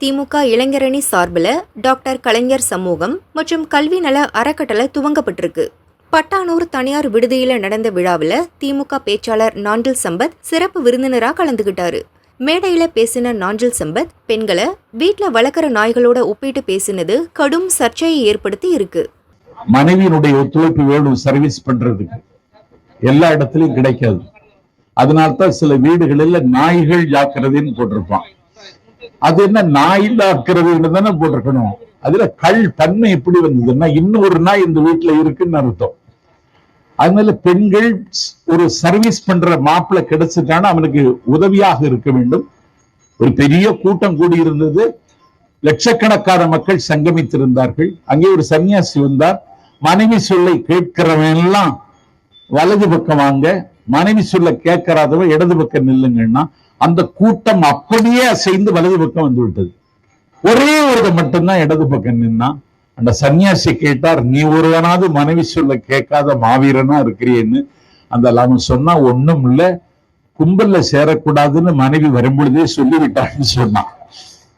திமுக இளைஞரணி சார்பில் டாக்டர் கலைஞர் சமூகம் மற்றும் கல்வி நல அறக்கட்டளை துவங்கப்பட்டிருக்கு. பட்டானூர் தனியார் விடுதியில் நடந்த விழாவில் திமுக பேச்சாளர் நாஞ்சில் சம்பத் சிறப்பு விருந்தினராக கலந்துகிட்டாரு. மேடையில பேசின நாஞ்சில் சம்பத் பெண்களை வீட்டுல வளர்க்குற நாய்களோட ஒப்பிட்டு பேசினது கடும் சர்ச்சையை ஏற்படுத்தி இருக்கு. மனைவியினுடைய ஒத்துழைப்பு வேணும் சர்வீஸ் பண்றதுக்கு, எல்லா இடத்துலயும் கிடைக்காது. அதனால்தான் சில வீடுகளில் நாய்கள் ஜாக்கிரதைன்னு போட்டிருப்பான். அது என்ன நாய் ஜாக்கிரதைன்னு தானே போட்டிருக்கணும். அதுல தன்மை எப்படி வந்ததுன்னா இன்னொரு நாய் இந்த வீட்டுல இருக்குன்னு அர்த்தம். அதனால பெண்கள் ஒரு சர்வீஸ் பண்ற மாப்பிள்ளை கிடைச்சிட்டானா அவனுக்கு உதவியாக இருக்க வேண்டும். ஒரு பெரிய கூட்டம் கூடி இருந்தது, லட்சக்கணக்கான மக்கள் சங்கமித்திருந்தார்கள். அங்கே ஒரு சன்னியாசி வந்தார். மனைவி சொல்லை கேட்கிறவன் எல்லாம் வலது பக்கம் வாங்க, மனைவி சொல்ல கேட்கறாதவன் இடது பக்கம் நில்லுங்கன்னா அந்த கூட்டம் அப்படியே அசைந்து வலது பக்கம் வந்து விட்டது. ஒரே ஒரு மட்டும்தான் இடது பக்கம் நின்னா. அந்த சன்னியாசி கேட்டார், நீ ஒருவனாவது மனைவி சொல்ல கேட்காத மாவீரனா இருக்கிறேன்னு. அந்த அவன் சொன்னா ஒண்ணும் இல்ல, கும்பல்ல சேரக்கூடாதுன்னு மனைவி வரும்பொழுதே சொல்லிவிட்டான்னு சொன்னான்.